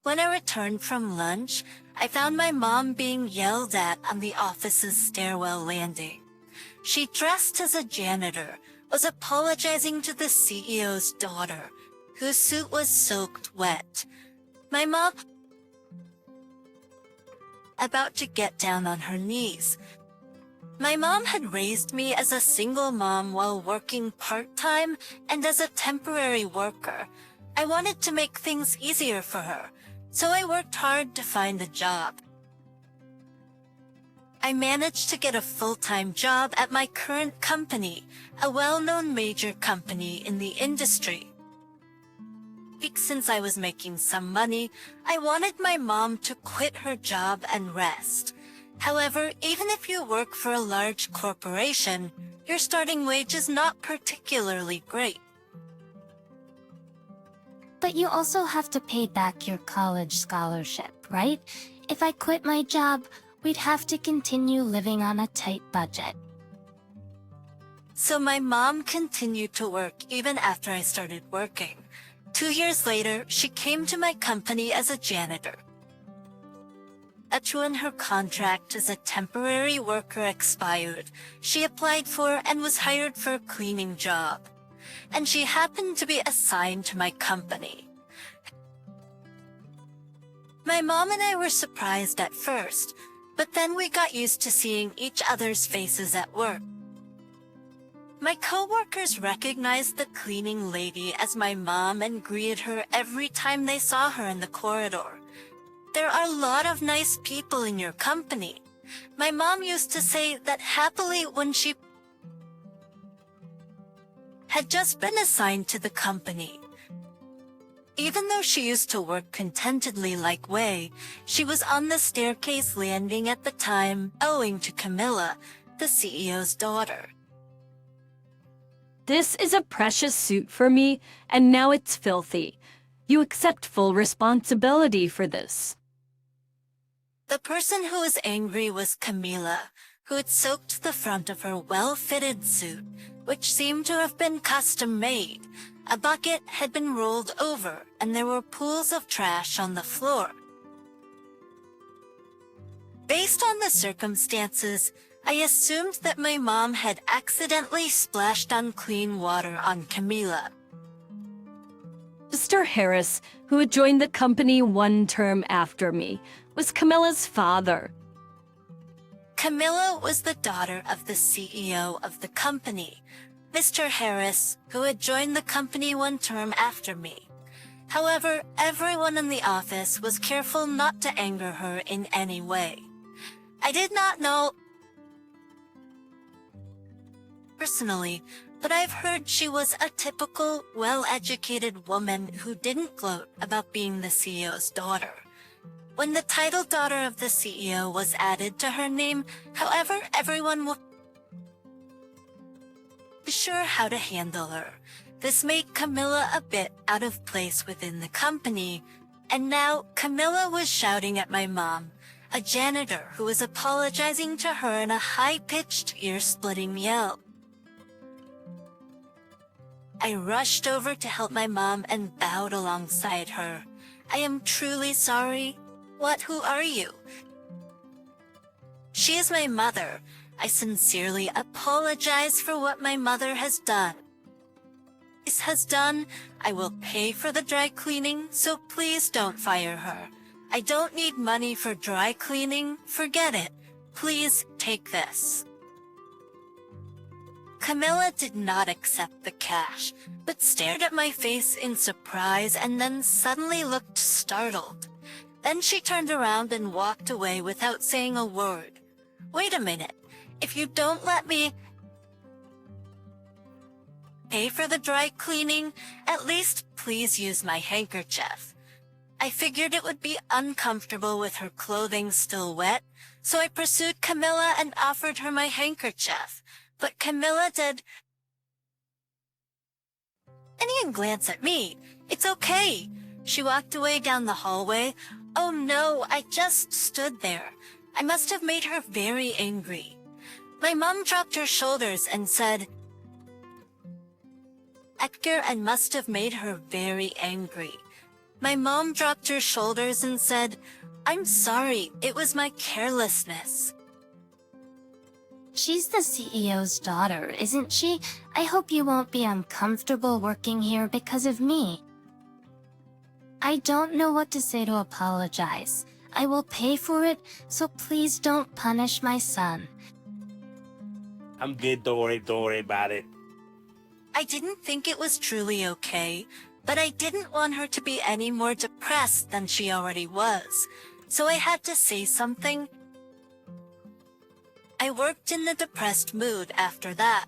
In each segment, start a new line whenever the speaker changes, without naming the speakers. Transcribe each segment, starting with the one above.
When I returned from lunch, I found my mom being yelled at on the office's stairwell landing. She dressed as a janitor, was apologizing to the CEO's daughter, whose suit was soaked wet. My mom about to get down on her knees. My mom had raised me as a single mom while working part-time and as a temporary worker. I wanted to make things easier for her, so I worked hard to find a job. I managed to get a full-time job at my current company, a well-known major company in the industry. Since I was making some money, I wanted my mom to quit her job and rest. However, even if you work for a large corporation, your starting wage is not particularly great.
But you also have to pay back your college scholarship, right? If I quit my job, we'd have to continue living on a tight budget.
So my mom continued to work even after I started working. 2 years later, she came to my company as a janitor. When her contract as a temporary worker expired, she applied for and was hired for a cleaning job. And she happened to be assigned to my company. My mom and I were surprised at first, but then we got used to seeing each other's faces at work. My coworkers recognized the cleaning lady as my mom and greeted her every time they saw her in the corridor. There are a lot of nice people in your company. My mom used to say that happily when she had just been assigned to the company. Even though she used to work contentedly like Wei, she was on the staircase landing at the time owing to Camilla, the CEO's daughter.
This is a precious suit for me, and now it's filthy. You accept full responsibility for this.
The person who was angry was Camilla, who had soaked the front of her well-fitted suit, which seemed to have been custom-made. A bucket had been rolled over, and there were pools of trash on the floor. Based on the circumstances, I assumed that my mom had accidentally splashed unclean water on Camilla.
Mr. Harris, who had joined the company 1 term after me, was Camilla's father.
Camilla was the daughter of the CEO of the company, Mr. Harris, who had joined the company 1 term after me. However, everyone in the office was careful not to anger her in any way. I did not know personally, but I've heard she was a typical, well-educated woman who didn't gloat about being the CEO's daughter. When the title daughter of the CEO was added to her name, however, everyone was sure how to handle her. This made Camilla a bit out of place within the company, and now Camilla was shouting at my mom, a janitor who was apologizing to her in a high-pitched, ear-splitting yell. I rushed over to help my mom and bowed alongside her. I am truly sorry. What? Who are you? She is my mother. I sincerely apologize for what my mother has done. I will pay for the dry cleaning, so please don't fire her. I don't need money for dry cleaning. Forget it. Please take this. Camilla did not accept the cash, but stared at my face in surprise and then suddenly looked startled. Then she turned around and walked away without saying a word. Wait a minute. If you don't let me pay for the dry cleaning, at least please use my handkerchief. I figured it would be uncomfortable with her clothing still wet, so I pursued Camilla and offered her my handkerchief. But Camilla did and glance at me. It's okay. She walked away down the hallway. Oh no, I just stood there. I must have made her very angry. My mom dropped her shoulders and said, Edgar, and must have made her very angry. My mom dropped her shoulders and said, "I'm sorry, it was my carelessness."
She's the CEO's daughter, isn't she? I hope you won't be uncomfortable working here because of me. I don't know what to say to apologize. I will pay for it, so please don't punish my son.
I'm good, don't worry about it.
I didn't think it was truly okay, but I didn't want her to be any more depressed than she already was, so I had to say something. I worked in a depressed mood after that.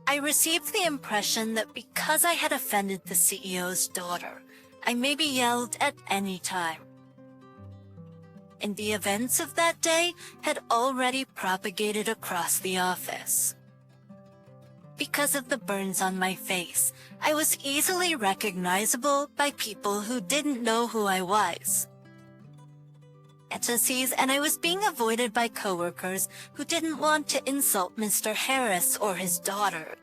I received the impression that because I had offended the CEO's daughter, I may be yelled at any time. And the events of that day had already propagated across the office. Because of the burns on my face, I was easily recognizable by people who didn't know who I was. And I was being avoided by coworkers who didn't want to insult Mr. Harris or his daughter.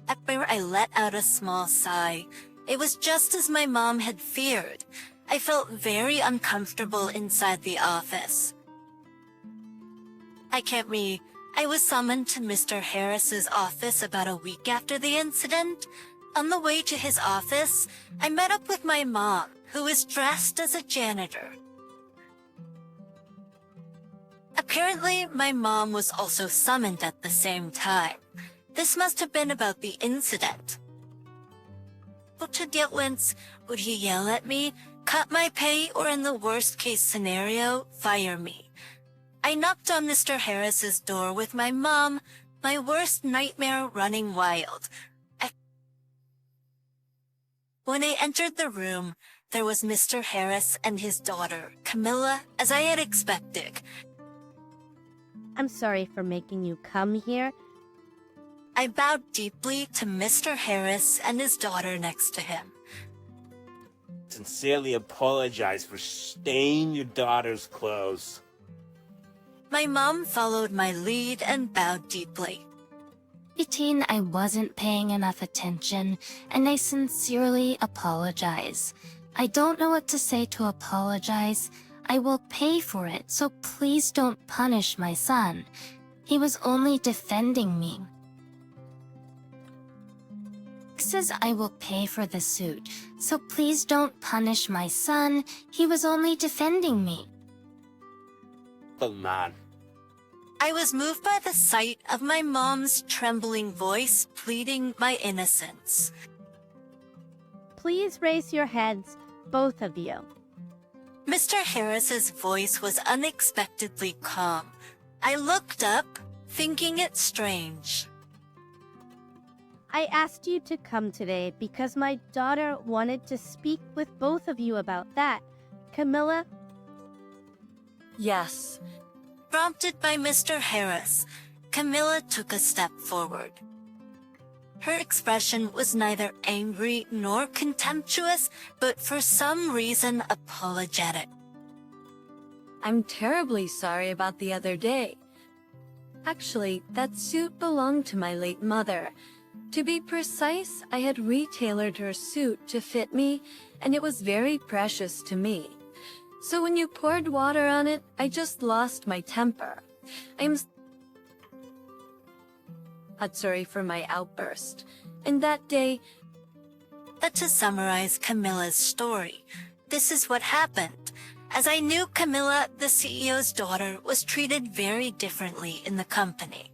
At where I let out a small sigh. It was just as my mom had feared. I felt very uncomfortable inside the office. I was summoned to Mr. Harris's office about a week after the incident. On the way to his office, I met up with my mom, who was dressed as a janitor. Apparently, my mom was also summoned at the same time. This must have been about the incident. Would he yell at me, cut my pay, or in the worst case scenario, fire me? I knocked on Mr. Harris's door with my mom, my worst nightmare running wild. When I entered the room, there was Mr. Harris and his daughter, Camilla, as I had expected.
I'm sorry for making you come here.
I bowed deeply to Mr. Harris and his daughter next to him.
Sincerely apologize for staining your daughter's clothes.
My mom followed my lead and bowed deeply.
Eighteen, I wasn't paying enough attention, and I sincerely apologize. I don't know what to say to apologize. I will pay for it, so please don't punish my son. He was only defending me. Says I will pay for the suit, so please don't punish my son. He was only defending me.
Come on.
I was moved by the sight of my mom's trembling voice pleading my innocence.
Please raise your heads, both of you.
Mr. Harris's voice was unexpectedly calm. I looked up, thinking it strange.
I asked you to come today because my daughter wanted to speak with both of you about that. Camilla?
Yes.
Prompted by Mr. Harris, Camilla took a step forward. Her expression was neither angry nor contemptuous, but for some reason apologetic.
I'm terribly sorry about the other day. Actually, that suit belonged to my late mother. To be precise, I had retailored her suit to fit me, and it was very precious to me. So when you poured water on it, I just lost my temper. I'm sorry for my outburst. And that day...
But to summarize Camilla's story, this is what happened. As I knew, Camilla, the CEO's daughter, was treated very differently in the company.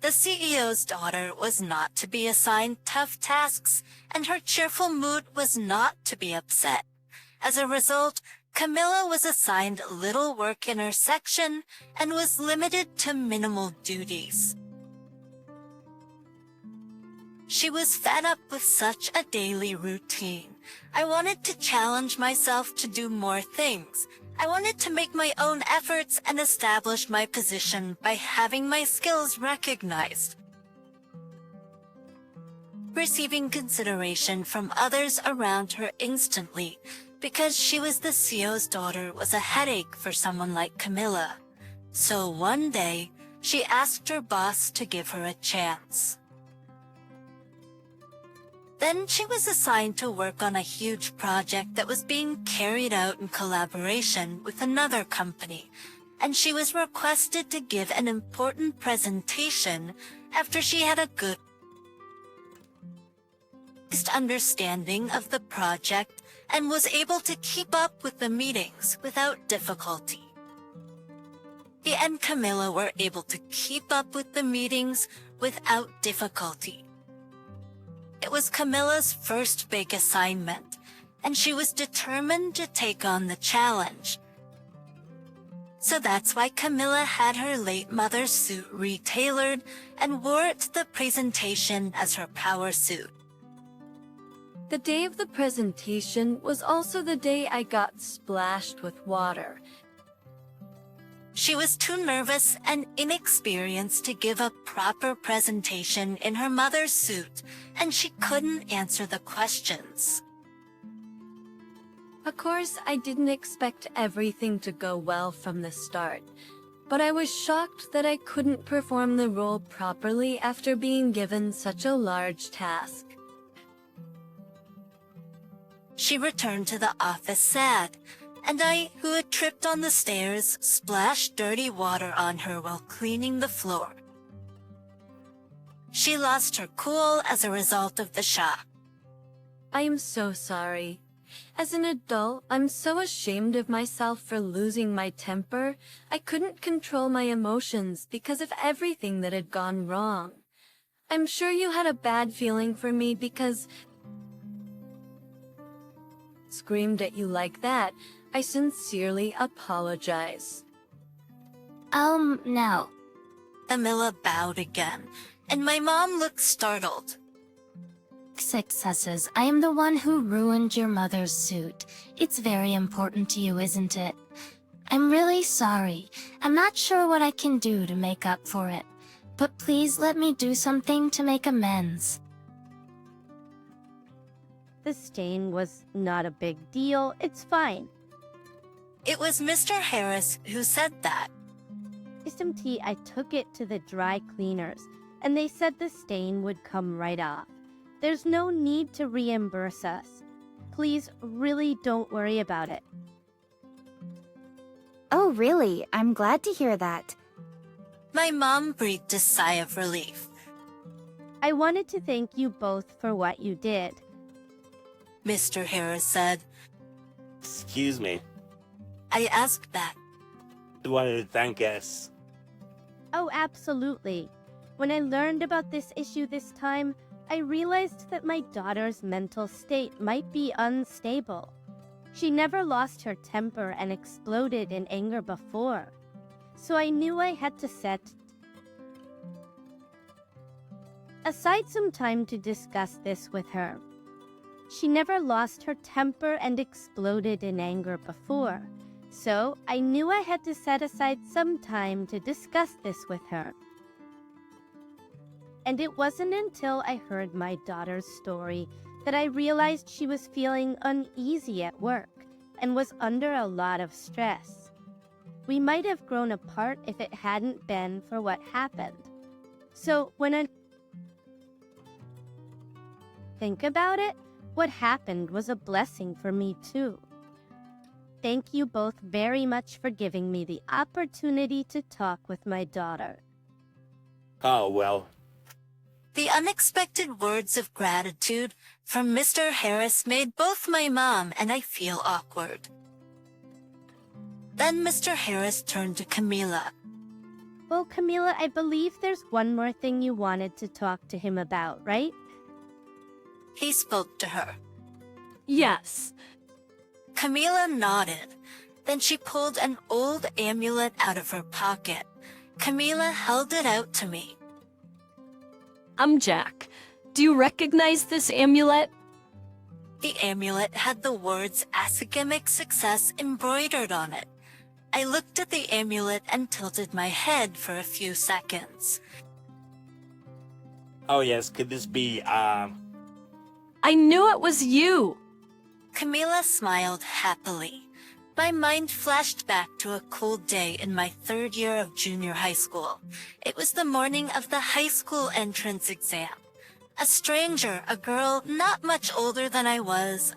The CEO's daughter was not to be assigned tough tasks, and her cheerful mood was not to be upset. As a result, Camilla was assigned little work in her section and was limited to minimal duties. She was fed up with such a daily routine. I wanted to challenge myself to do more things. I wanted to make my own efforts and establish my position by having my skills recognized. Receiving consideration from others around her instantly, because she was the CEO's daughter, was a headache for someone like Camilla. So one day, she asked her boss to give her a chance. Then she was assigned to work on a huge project that was being carried out in collaboration with another company, and she was requested to give an important presentation after she had a good understanding of the project and was able to keep up with the meetings without difficulty. She and Camilla were able to keep up with the meetings without difficulty. It was Camilla's first big assignment, and she was determined to take on the challenge. So that's why Camilla had her late mother's suit retailored and wore it to the presentation as her power suit.
The day of the presentation was also the day I got splashed with water.
She was too nervous and inexperienced to give a proper presentation in her mother's suit, and she couldn't answer the questions.
Of course, I didn't expect everything to go well from the start, but I was shocked that I couldn't perform the role properly after being given such a large task.
She returned to the office sad, and I, who had tripped on the stairs, splashed dirty water on her while cleaning the floor. She lost her cool as a result of the shock.
I am so sorry. As an adult, I'm so ashamed of myself for losing my temper. I couldn't control my emotions because of everything that had gone wrong. I'm sure you had a bad feeling for me because screamed at you like that. I sincerely apologize.
No.
Camilla bowed again, and my mom looked startled.
Successes. I am the one who ruined your mother's suit. It's very important to you, isn't it? I'm really sorry. I'm not sure what I can do to make up for it. But please let me do something to make amends.
The stain was not a big deal. It's fine.
It was Mr. Harris who said that.
SMT, I took it to the dry cleaners, and they said the stain would come right off. There's no need to reimburse us. Please, really don't worry about it.
Oh, really? I'm glad to hear that.
My mom breathed a sigh of relief.
I wanted to thank you both for what you did.
Mr. Harris said.
Excuse me.
I asked that.
You wanted to thank us.
Oh, absolutely. When I learned about this issue this time, I realized that my daughter's mental state might be unstable. She never lost her temper and exploded in anger before. So I knew I had to set aside some time to discuss this with her. She never lost her temper and exploded in anger before. So I knew I had to set aside some time to discuss this with her. And it wasn't until I heard my daughter's story that I realized she was feeling uneasy at work and was under a lot of stress. We might have grown apart if it hadn't been for what happened. So when I think about it, what happened was a blessing for me too. Thank you both very much for giving me the opportunity to talk with my daughter.
Oh, well.
The unexpected words of gratitude from Mr. Harris made both my mom and I feel awkward. Then Mr. Harris turned to Camila.
Well, Camila, I believe there's one more thing you wanted to talk to him about, right?
He spoke to her.
Yes.
Camila nodded. Then she pulled an old amulet out of her pocket. Camila held it out to me.
I'm Jack. Do you recognize this amulet?
The amulet had the words academic success embroidered on it. I looked at the amulet and tilted my head for a few seconds.
Oh, yes. Could this be,
I knew it was you.
Camila smiled happily. My mind flashed back to a cold day in my third year of junior high school. It was the morning of the high school entrance exam. A stranger, a girl not much older than I was,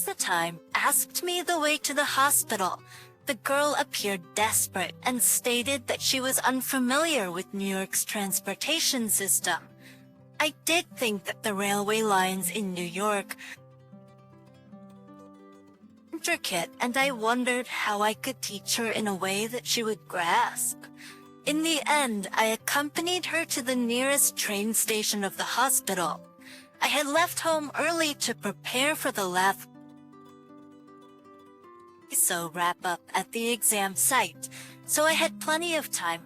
the time, asked me the way to the hospital. The girl appeared desperate and stated that she was unfamiliar with New York's transportation system. I did think that the railway lines in New York were intricate, and I wondered how I could teach her in a way that she would grasp. In the end, I accompanied her to the nearest train station of the hospital. I had left home early to prepare for the last wrap up at the exam site, so I had plenty of time.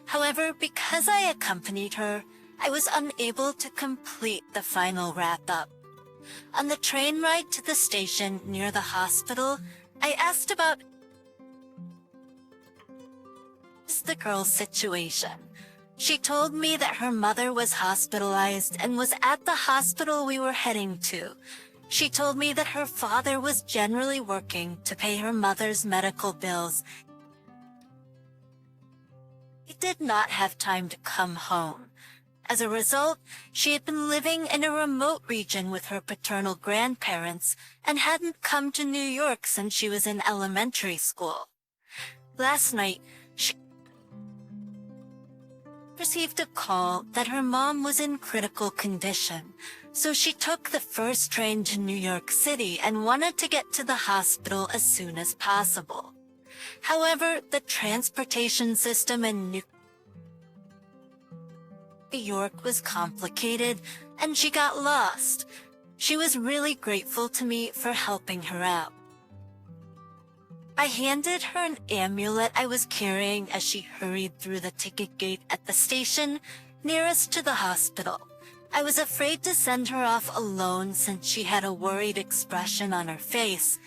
However, because I accompanied her, I was unable to complete the final wrap up. On the train ride to the station near the hospital, I asked about the girl's situation. She told me that her mother was hospitalized and was at the hospital we were heading to. She told me that her father was generally working to pay her mother's medical bills. He did not have time to come home. As a result, she had been living in a remote region with her paternal grandparents and hadn't come to New York since she was in elementary school. Last night, she received a call that her mom was in critical condition, so she took the first train to New York City and wanted to get to the hospital as soon as possible. However, the transportation system in New York was complicated, and she got lost. She was really grateful to me for helping her out. I handed her an amulet I was carrying as she hurried through the ticket gate at the station nearest to the hospital. I was afraid to send her off alone since she had a worried expression on her face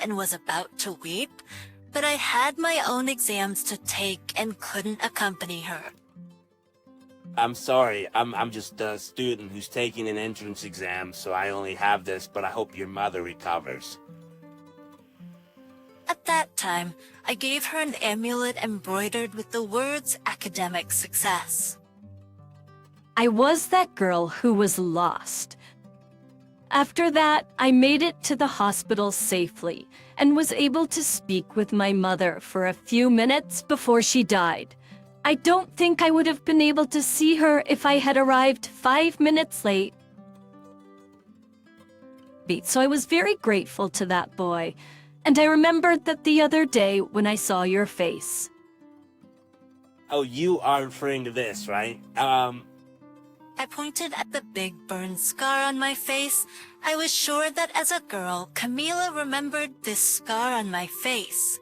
and was about to weep, but I had my own exams to take and couldn't accompany her.
I'm sorry, I'm just a student who's taking an entrance exam, so I only have this, but I hope your mother recovers.
At that time, I gave her an amulet embroidered with the words academic success.
I was that girl who was lost. After that, I made it to the hospital safely and was able to speak with my mother for a few minutes before she died. I don't think I would have been able to see her if I had arrived 5 minutes late. So I was very grateful to that boy, and I remembered that the other day when I saw your face.
Oh, you are referring to this, right?
I pointed at the big burn scar on my face. I was sure that as a girl, Camila remembered this scar on my face.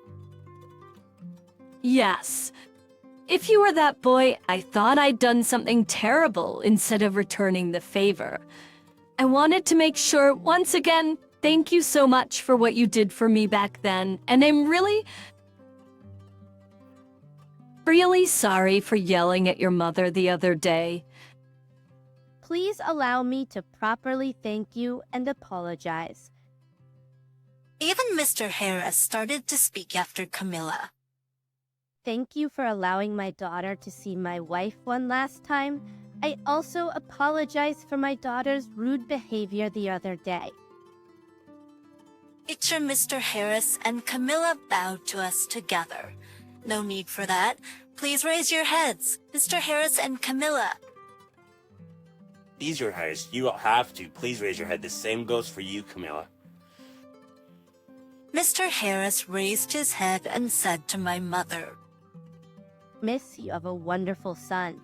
Yes. If you were that boy, I thought I'd done something terrible instead of returning the favor. I wanted to make sure, once again, thank you so much for what you did for me back then, and I'm really sorry for yelling at your mother the other day.
Please allow me to properly thank you and apologize.
Even Mr. Harris started to speak after Camilla.
Thank you for allowing my daughter to see my wife one last time. I also apologize for my daughter's rude behavior the other day.
Teacher Mr. Harris and Camilla bowed to us together. No need for that. Please raise your heads, Mr. Harris and Camilla.
These are hers. You don't have to. Please raise your head. The same goes for you, Camilla.
Mr. Harris raised his head and said to my mother,
Miss, you have a wonderful son.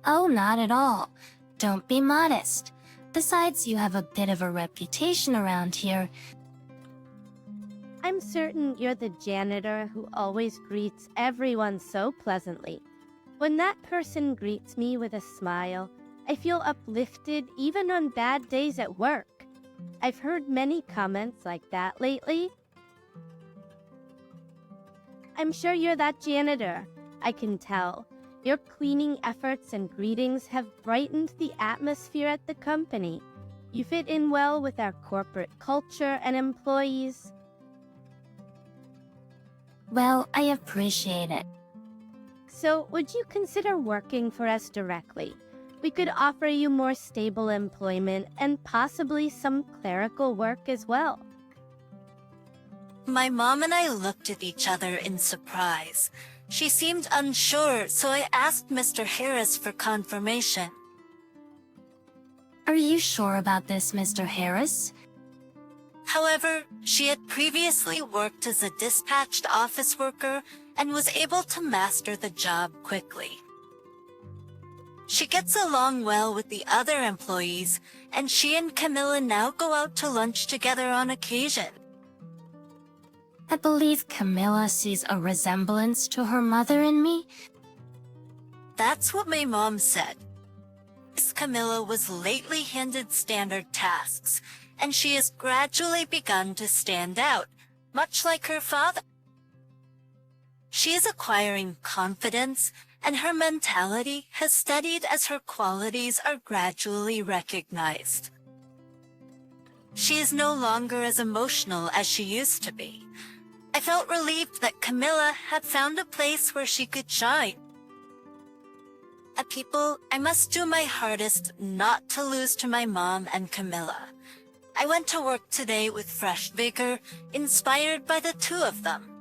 Oh, not at all. Don't be modest. Besides, you have a bit of a reputation around here.
I'm certain you're the janitor who always greets everyone so pleasantly. When that person greets me with a smile, I feel uplifted even on bad days at work. I've heard many comments like that lately. I'm sure you're that janitor. I can tell. Your cleaning efforts and greetings have brightened the atmosphere at the company. You fit in well with our corporate culture and employees.
Well, I appreciate it.
So, would you consider working for us directly? We could offer you more stable employment and possibly some clerical work as well.
My mom and I looked at each other in surprise. She seemed unsure, so I asked Mr. Harris for confirmation.
Are you sure about this, Mr. Harris?
However, she had previously worked as a dispatched office worker and was able to master the job quickly. She gets along well with the other employees, and she and Camilla now go out to lunch together on occasion.
I believe Camilla sees a resemblance to her mother in me.
That's what my mom said. Miss Camilla was lately handed standard tasks, and she has gradually begun to stand out, much like her father. She is acquiring confidence, and her mentality has steadied as her qualities are gradually recognized. She is no longer as emotional as she used to be. I felt relieved that Camilla had found a place where she could shine. At people, I must do my hardest not to lose to my mom and Camilla. I went to work today with fresh vigor, inspired by the two of them.